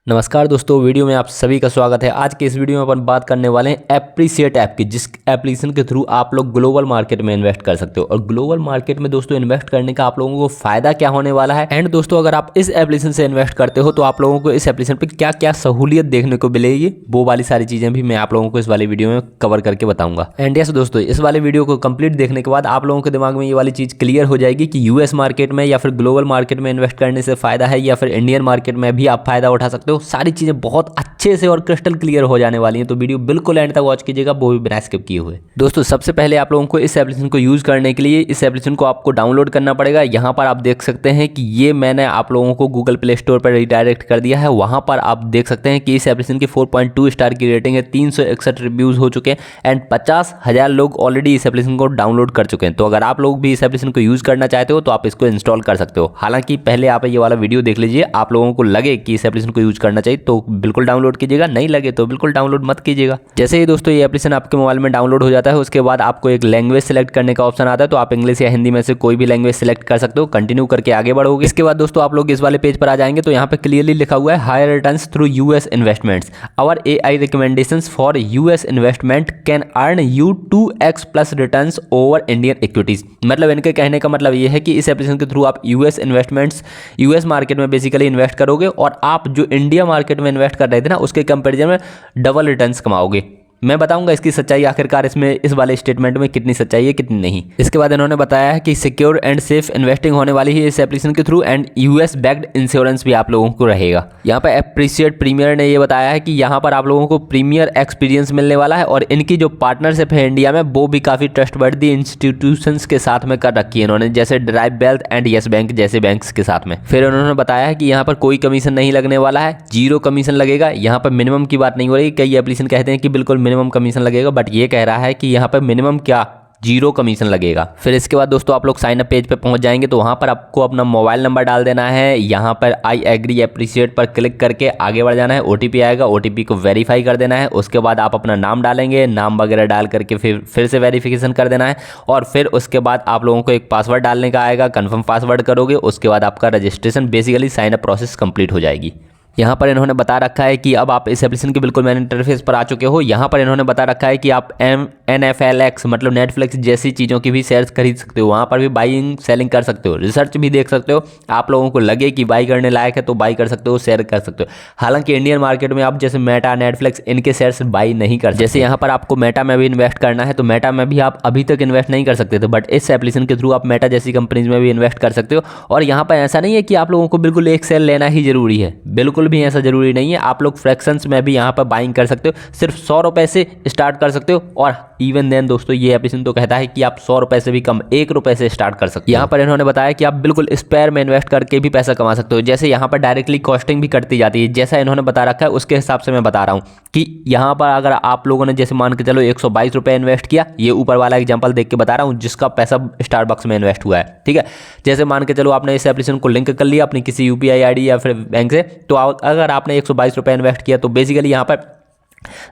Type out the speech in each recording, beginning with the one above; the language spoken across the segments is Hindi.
नमस्कार दोस्तों, वीडियो में आप सभी का स्वागत है। आज के इस वीडियो में अपन बात करने वाले हैं एप्रीशिएट ऐप की, जिस एप्लीकेशन के थ्रू आप लोग ग्लोबल मार्केट में इन्वेस्ट कर सकते हो। और ग्लोबल मार्केट में दोस्तों इन्वेस्ट करने का आप लोगों को फायदा क्या होने वाला है, एंड दोस्तों अगर आप इस एप्लीकेशन से इन्वेस्ट करते हो तो आप लोगों को इस एप्लीकेशन पे क्या क्या सहूलियत देखने को मिलेगी, वो वाली सारी चीजें भी मैं आप लोगों को इस वाली वीडियो में कवर करके बताऊंगा। एंड यस दोस्तों, इस वाले वीडियो को कंप्लीट देखने के बाद आप लोगों के दिमाग में ये वाली चीज क्लियर हो जाएगी कि यूएस मार्केट में या फिर ग्लोबल मार्केट में इन्वेस्ट करने से फायदा है या फिर इंडियन मार्केट में भी आप फायदा उठा सकते हो। सारी चीजें बहुत अच्छे से और क्रिस्टल क्लियर हो जाने वाली हैं, तो वीडियो बिल्कुल एंड तक वॉच कीजिएगा, वो भी बिना स्किप किए हुए। दोस्तों सबसे पहले आप लोगों को इस एप्लीकेशन को यूज करने के लिए इस एप्लीकेशन को आपको डाउनलोड करना पड़ेगा। यहाँ पर आप देख सकते हैं कि ये मैंने आप लोगों को गूगल प्ले स्टोर पर रिडायरेक्ट कर दिया है। वहां पर आप देख सकते हैं कि इस एप्लीकेशन की 4.2 स्टार की रेटिंग है, 361 रिव्यूज हो चुके हैं एंड 50,000 लोग ऑलरेडी इस एप्लीकेशन को डाउनलोड कर चुके हैं। तो अगर आप लोग भी इस एप्लीकेशन को यूज करना चाहते हो तो आप इसको इंस्टॉल कर सकते हो। हालांकि पहले आप ये वाला वीडियो देख लीजिए, आप लोगों को लगे कि इस एप्लीकेशन को यूज करना चाहिए तो बिल्कुल डाउनलोड कीजिएगा, नहीं लगे तो बिल्कुल डाउनलोड मत कीजिएगा। जैसे ही दोस्तों ये एप्लीकेशन आपके मोबाइल में डाउनलोड हो जाता है, उसके बाद आपको एक लैंग्वेज सेलेक्ट करने का ऑप्शन आता है, तो आप इंग्लिश या हिंदी में से कोई भी लैंग्वेज सेलेक्ट कर सकते हो। कंटिन्यू करके आगे बढ़ोगे। इसके बाद दोस्तों आप लोग इस वाले पेज पर आ जाएंगे, तो यहाँ पे क्लियरली लिखा हुआ है higher returns through US investments, our AI recommendations for US investment can earn you 2x plus returns over Indian equities. मतलब इनके कहने का मतलब ये है कि इस एप्लीकेशन के थ्रू आप यूएस इन्वेस्टमेंट्स, यूएस मार्केट में बेसिकली इन्वेस्ट करोगे और आप जो इंडिया मार्केट में इन्वेस्ट कर रहे थे ना, उसके कंपेरिजन में डबल रिटर्न्स कमाओगे। मैं बताऊंगा इसकी सच्चाई आखिरकार इसमें इस वाले स्टेटमेंट में कितनी सच्चाई है कितनी नहीं। इसके बाद इन्होंने बताया है कि सिक्योर एंड सेफ इन्वेस्टिंग होने वाली है इस एप्लीकेशन के through and US backed insurance भी आप लोगों को रहेगा। यहाँ पर एप्रीशिएट प्रीमियर ने ये बताया है कि यहाँ पर आप लोगों को प्रीमियर एक्सपीरियंस मिलने वाला है और इनकी जो पार्टनरशिप है इंडिया में वो भी काफ़ी ट्रस्टवर्दी इंस्टीट्यूशंस के साथ में कर रखी है इन्होंने, जैसे drive wealth and yes bank जैसे बैंक्स के साथ में। फिर उन्होंने बताया है कि यहाँ पर कोई कमीशन नहीं लगने वाला है, 0 कमीशन लगेगा। यहाँ पर मिनिमम की बात नहीं हो रही, कई एप्लीकेशन कहते हैं कि बिल्कुल मिनिमम कमीशन लगेगा, बट ये कह रहा है कि यहाँ पर मिनिमम क्या 0 कमीशन लगेगा। फिर इसके बाद दोस्तों आप लोग साइन अप पेज पे पहुंच जाएंगे, तो वहां पर आपको अपना मोबाइल नंबर डाल देना है। यहाँ पर आई एग्री एप्रीशिएट पर क्लिक करके आगे बढ़ जाना है। ओटीपी आएगा, ओटीपी को वेरीफाई कर देना है। उसके बाद आप अपना नाम डालेंगे, नाम वगैरह डाल करके फिर से वेरिफिकेशन कर देना है और फिर उसके बाद आप लोगों को एक पासवर्ड डालने का आएगा। कन्फर्म पासवर्ड करोगे, उसके बाद आपका registration basically sign up process complete हो जाएगी। यहाँ पर इन्होंने बता रखा है कि अब आप इस एप्लीकेशन के बिल्कुल मेन इंटरफेस पर आ चुके हो। यहाँ पर इन्होंने बता रखा है कि आप NFLX मतलब नेटफ्लिक्स जैसी चीज़ों की भी शेयर्स खरीद सकते हो। वहाँ पर भी बाइंग सेलिंग कर सकते हो, रिसर्च भी देख सकते हो। आप लोगों को लगे कि बाई करने लायक है तो बाई कर सकते हो, शेयर कर सकते हो। हालांकि इंडियन मार्केट में आप जैसे मेटा, नेटफ्लिक्स इनके शेयर्स बाई नहीं कर सकते। जैसे यहाँ पर आपको मेटा में भी इन्वेस्ट करना है तो मेटा में भी आप अभी तक इन्वेस्ट नहीं कर सकते थे, बट इस एप्लीकेशन के थ्रू आप मेटा जैसी कंपनीज में भी इन्वेस्ट कर सकते हो। और यहाँ पर ऐसा नहीं है कि आप लोगों को बिल्कुल एक शेयर लेना ही जरूरी है, बिल्कुल भी ऐसा जरूरी नहीं है। आप लोग फ्रैक्शंस में भी यहाँ पर बाइंग कर सकते हो, सिर्फ 100 रुपए से स्टार्ट कर सकते हो। और इवन देन दोस्तों ये एप्लीकेशन तो कहता है कि आप 100 रुपए से भी कम 1 रुपए से स्टार्ट कर सकते हो। यहाँ पर इन्होंने बताया कि आप बिल्कुल स्पेयर में इन्वेस्ट करके भी पैसा कमा सकते हो। जैसे यहाँ पर डायरेक्टली कॉस्टिंग भी करती जाती है, जैसा इन्होंने बता रखा है उसके हिसाब से मैं बता रहा हूँ कि यहाँ पर अगर आप लोगों ने जैसे मान के चलो 122 रुपए इन्वेस्ट किया, ये ऊपर वाला एग्जाम्पल देख के बता रहा हूँ जिसका पैसा स्टारबक्स में इन्वेस्ट हुआ है, ठीक है। जैसे मान के चलो आपने इस एप्लीकेशन को लिंक कर लिया अपनी किसी UPI ID या फिर बैंक से, तो अगर आपने 122 रुपए इन्वेस्ट किया तो बेसिकली यहाँ पर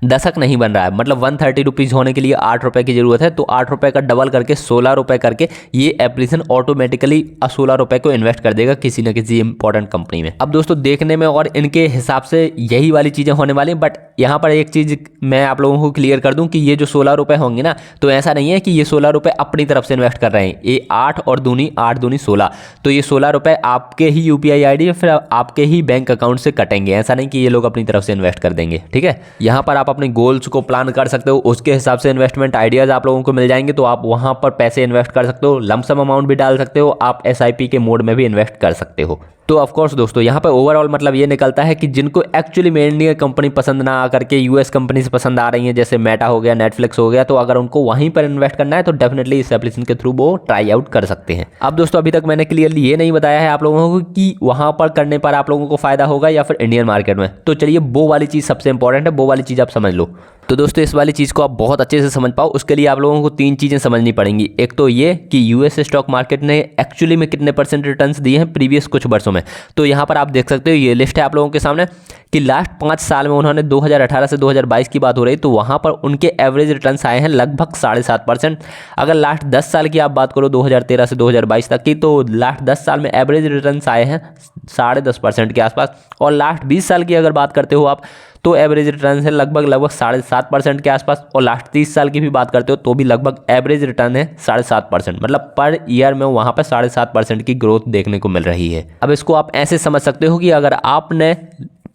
दशक नहीं बन रहा है, मतलब 130 रुपीज़ होने के लिए 8 रुपए की जरूरत है, तो 8 रुपए का डबल करके 16 रुपए करके ये एप्लीकेशन ऑटोमेटिकली 16 रुपए को इन्वेस्ट कर देगा किसी न किसी इंपॉर्टेंट कंपनी में। अब दोस्तों देखने में और इनके हिसाब से यही वाली चीज़ें होने वाली हैं, बट यहाँ पर एक चीज़ मैं आप लोगों को क्लियर कर दूँ कि ये जो 16 रुपए होंगे ना, तो ऐसा नहीं है कि ये 16 रुपए अपनी तरफ से इन्वेस्ट कर रहे हैं। ये 8 और दूनी 8 दूनी 16, तो ये 16 रुपए आपके ही UPI ID या फिर आपके ही बैंक अकाउंट से कटेंगे। ऐसा नहीं कि ये लोग अपनी तरफ से इन्वेस्ट कर देंगे, ठीक है। यहाँ पर आप अपने गोल्स को प्लान कर सकते हो, उसके हिसाब से इन्वेस्टमेंट आइडियाज आप लोगों को मिल जाएंगे, तो आप वहां पर पैसे इन्वेस्ट कर सकते हो। लमसम अमाउंट भी डाल सकते हो, आप SIP के मोड में भी इन्वेस्ट कर सकते हो। तो ऑफ कोर्स दोस्तों यहाँ पर ओवरऑल मतलब ये निकलता है कि जिनको एक्चुअली में इंडियन कंपनी पसंद ना आकर के US कंपनी से पसंद आ रही है, जैसे मेटा हो गया, नेटफ्लिक्स हो गया, तो अगर उनको वहीं पर इन्वेस्ट करना है तो डेफिनेटली इस एप्लीकेशन के थ्रू वो ट्राई आउट कर सकते हैं। अब दोस्तों अभी तक मैंने क्लियरली ये नहीं बताया है आप लोगों को कि वहां पर करने पर आप लोगों को फायदा होगा या फिर इंडियन मार्केट में, तो चलिए वो वाली चीज़ सबसे इंपॉर्टेंट है, वो वाली चीज़ आप समझ लो। तो दोस्तों इस वाली चीज़ को आप बहुत अच्छे से समझ पाओ उसके लिए आप लोगों को 3 चीज़ें समझनी पड़ेंगी। एक तो ये कि US स्टॉक मार्केट ने एक्चुअली में कितने % रिटर्न्स दिए हैं प्रीवियस कुछ वर्षों में। तो यहाँ पर आप देख सकते हो, ये लिस्ट है आप लोगों के सामने कि लास्ट 5 साल में उन्होंने 2018 से 2022 की बात हो रही तो वहाँ पर उनके एवरेज रिटर्न्स आए हैं लगभग 7.5%। अगर लास्ट 10 साल की आप बात करो 2013 से 2022 तक की, तो लास्ट 10 साल में एवरेज रिटर्न्स आए हैं 10.5% के आसपास। और लास्ट 20 साल की अगर बात करते हो आप तो एवरेज रिटर्न है लगभग 7.5% के आसपास। और लास्ट 30 साल की भी बात करते हो तो भी लगभग एवरेज रिटर्न है 7.5%, मतलब पर ईयर में वहाँ पर 7.5% की ग्रोथ देखने को मिल रही है। अब इसको आप ऐसे समझ सकते हो कि अगर आपने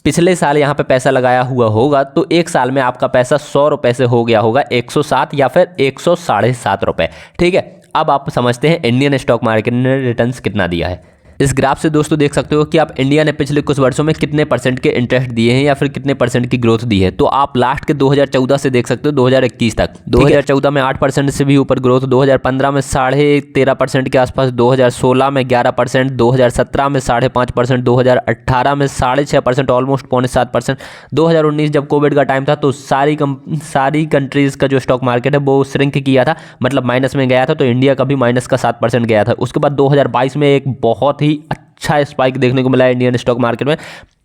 पिछले साल यहाँ पे पैसा लगाया हुआ होगा तो एक साल में आपका पैसा 100 रुपये से हो गया होगा 107 या फिर 107.5 रुपये। ठीक है, अब आप समझते हैं इंडियन स्टॉक मार्केट ने रिटर्न्स कितना दिया है। इस ग्राफ से दोस्तों देख सकते हो कि आप इंडिया ने पिछले कुछ वर्षों में कितने परसेंट के इंटरेस्ट दिए हैं या फिर कितने परसेंट की ग्रोथ दी है। तो आप लास्ट के 2014 से देख सकते हो 2021 तक। 2014 में 8% से भी ऊपर ग्रोथ, 2015 में 13.5% के आसपास, 2016 में 11%, 2017 में 5.5%, 2018 में 6.5%, ऑलमोस्ट 6.7%। 2019 जब कोविड का टाइम था तो सारी कंट्रीज़ का जो स्टॉक मार्केट है वो श्रिंक किया था, मतलब माइनस में गया था, तो इंडिया का भी माइनस का 7% गया था। उसके बाद 2022 में एक बहुत ही अच्छा स्पाइक देखने को मिला है इंडियन स्टॉक मार्केट में,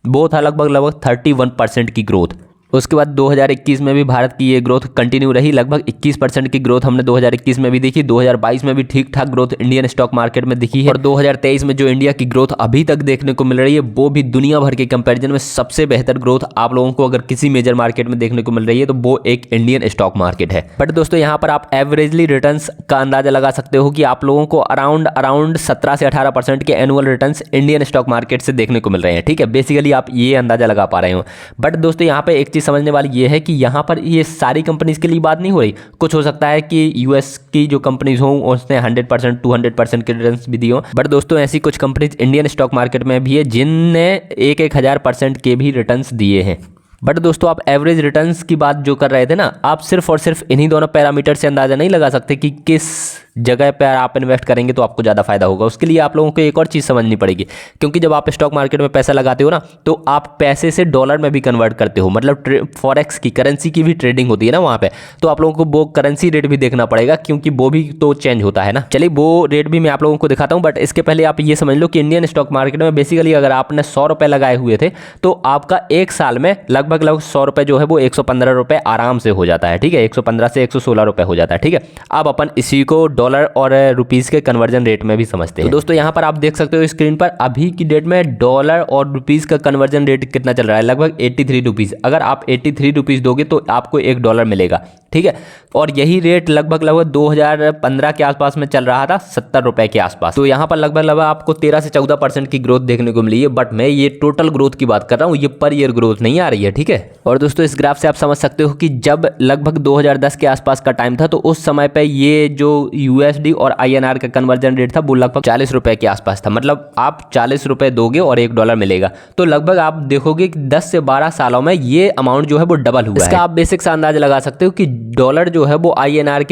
वो था लगभग 31% की ग्रोथ। उसके बाद 2021 में भी भारत की ये ग्रोथ कंटिन्यू रही, लगभग 21% की ग्रोथ हमने 2021 में भी देखी। 2022 में भी ठीक ठाक ग्रोथ इंडियन स्टॉक मार्केट में दिखी है। और 2023 में जो इंडिया की ग्रोथ अभी तक देखने को मिल रही है वो भी दुनिया भर के कंपैरिजन में सबसे बेहतर ग्रोथ आप लोगों को अगर किसी मेजर मार्केट में देखने को मिल रही है तो वो एक इंडियन स्टॉक मार्केट है। बट दोस्तों यहाँ पर आप एवरेजली रिटर्न्स का अंदाजा लगा सकते हो कि आप लोगों को अराउंड 17 से 18% के annual returns Indian stock market से देखने को मिल रहे हैं। ठीक है, बेसिकली आप ये अंदाजा लगा पा रहे हो। बट दोस्तों यहाँ पे एक चीज समझने वाली ये है कि यहाँ पर ये सारी कंपनीज के लिए बात नहीं हो रही। कुछ हो सकता है कि यूएस की जो कंपनीज हों उसने 100% 200% के रिटर्न्स भी दिए हों। बट दोस्तों ऐसी कुछ कंपनीज इंडियन स्टॉक मार्केट में भी है जिनने 1,000% के भी रिटर्न्स दिए हैं। बट दोस्तों आप एवरेज रिटर्न्स की बात जो कर रहे थे ना, आप सिर्फ और सिर्फ इन्हीं दोनों पैरामीटर से अंदाजा नहीं लगा सकते कि किस जगह पर आप इन्वेस्ट करेंगे तो आपको ज़्यादा फायदा होगा। उसके लिए आप लोगों को एक और चीज़ समझनी पड़ेगी, क्योंकि जब आप स्टॉक मार्केट में पैसा लगाते हो ना तो आप पैसे से डॉलर में भी कन्वर्ट करते हो, मतलब फॉरेक्स की करेंसी की भी ट्रेडिंग होती है ना वहाँ पे, तो आप लोगों को वो करेंसी रेट भी देखना पड़ेगा क्योंकि वो भी तो चेंज होता है ना। चलिए वो रेट भी मैं आप लोगों को दिखाता हूँ, बट इसके पहले आप ये समझ लो कि इंडियन स्टॉक मार्केट में बेसिकली अगर आपने 100 रुपये लगाए हुए थे तो आपका एक साल में लगभग 100 रुपये जो है वो 115 रुपये आराम से हो जाता है। ठीक है, 115 से 116 रुपये हो जाता है। ठीक है, अब अपन इसी को डॉलर और रुपीस के कन्वर्जन रेट में भी समझते हैं। तो दोस्तों यहाँ पर आप देख सकते हो स्क्रीन पर अभी की डेट में डॉलर और रुपीस का कन्वर्जन रेट कितना चल रहा है, लगभग 83 रुपीस। अगर आप 83 रुपीस दोगे तो आपको $1 मिलेगा। ठीक है, और यही रेट लगभग 2015 के आसपास में चल रहा था 70 रुपए के आसपास। तो यहाँ पर लगभग आपको 13 से 14% की ग्रोथ देखने को मिली है। बट मैं ये टोटल ग्रोथ की बात कर रहा हूँ, ये पर ईयर ग्रोथ नहीं आ रही है। ठीक है, और दोस्तों इस ग्राफ से आप समझ सकते हो कि जब लगभग 2010 के आसपास का टाइम था तो उस समय पे ये जो यूएसडी और INR का कन्वर्जन रेट था वो लगभग 40 रुपए के आसपास था, मतलब आप 40 रुपए दोगे और $1 मिलेगा। तो लगभग आप देखोगे कि 10 से 12 सालों में ये अमाउंट जो है वो डबल हुआ है। इसका आप बेसिक सा अंदाजा लगा सकते हो कि डॉलर जो है वो INR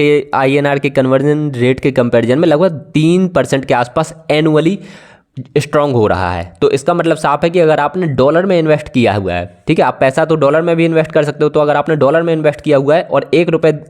के कन्वर्जन रेट के कंपैरिजन में लगभग 3% के आसपास एनुअली स्ट्रांग हो रहा है। तो इसका मतलब साफ है कि अगर आपने डॉलर में इन्वेस्ट किया हुआ है, ठीक है, आप पैसा तो डॉलर में भी इन्वेस्ट कर सकते हो, तो अगर आपने डॉलर में इन्वेस्ट किया हुआ है और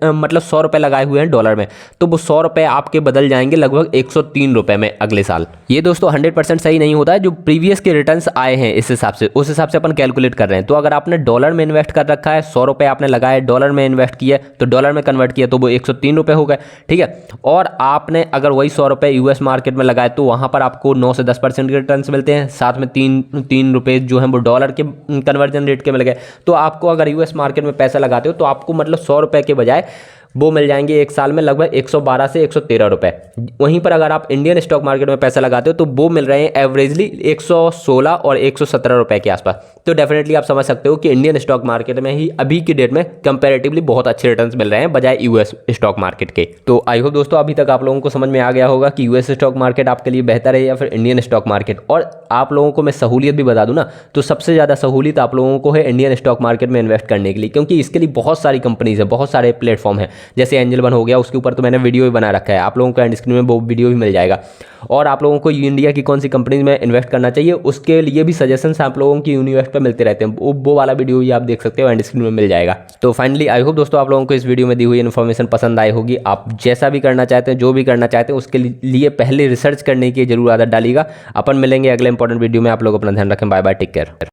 मतलब 100 रुपये लगाए हुए हैं डॉलर में, तो वो 100 रुपये आपके बदल जाएंगे लगभग 103 रुपये में अगले साल। ये दोस्तों 100% सही नहीं होता है, जो प्रीवियस के रिटर्न्स आए हैं इस हिसाब से, उस हिसाब से अपन कैलकुलेट कर रहे हैं। तो अगर आपने डॉलर में इन्वेस्ट कर रखा है, 100 रुपये आपने लगाए, डॉलर में इन्वेस्ट किया तो डॉलर में कन्वर्ट किया तो वो 103 रुपये हो गए। ठीक है, और आपने अगर वही 100 रुपये यूएस मार्केट में लगाए तो वहाँ पर आपको 9 से 10% के रिटर्न्स मिलते हैं, साथ में तीन रुपए जो हैं वो डॉलर के कन्वर्जन रेट के मिल गए। तो आपको अगर यूएस मार्केट में पैसा लगाते हो तो आपको मतलब 100 रुपये के बजाय वो मिल जाएंगे एक साल में लगभग 112 से 113 रुपये। वहीं पर अगर आप इंडियन स्टॉक मार्केट में पैसा लगाते हो तो वो मिल रहे हैं एवरेजली 116 और 117 रुपये के आसपास। तो डेफिनेटली आप समझ सकते हो कि इंडियन स्टॉक मार्केट में ही अभी की डेट में कंपैरेटिवली बहुत अच्छे रिटर्न्स मिल रहे हैं बजाय यूएस स्टॉक मार्केट के। तो आई होप दोस्तों अभी तक आप लोगों को समझ में आ गया होगा कि यूएस स्टॉक मार्केट आपके लिए बेहतर है या फिर इंडियन स्टॉक मार्केट। और आप लोगों को मैं सहूलियत भी बता दूं ना, तो सबसे ज़्यादा सहूलियत आप लोगों को है इंडियन स्टॉक मार्केट में इन्वेस्ट करने के लिए, क्योंकि इसके लिए बहुत सारी कंपनीज है, बहुत सारे प्लेटफॉर्म है, जैसे एंजल वन हो गया, उसके ऊपर तो मैंने वीडियो भी बना रखा है, आप लोगों को एंड स्क्रीन में वो वीडियो भी मिल जाएगा। और आप लोगों को इंडिया की कौन सी कंपनीज में इन्वेस्ट करना चाहिए उसके लिए भी सजेशंस आप लोगों की यूनिवर्स पर मिलते रहते हैं, वो वाला वीडियो भी आप देख सकते हो, एंड स्क्रीन में मिल जाएगा। तो फाइनली आई होप दोस्तों आप लोगों को इस वीडियो में दी हुई इन्फॉर्मेशन पसंद आई होगी। आप जैसा भी करना चाहते हैं, जो भी करना चाहते हैं, उसके लिए पहले रिसर्च करने की जरूर आदत डालिएगा। अपन मिलेंगे अगले इंपॉर्टेंट वीडियो में, आप लोग अपना ध्यान रखें, बाय बाय, टेक केयर।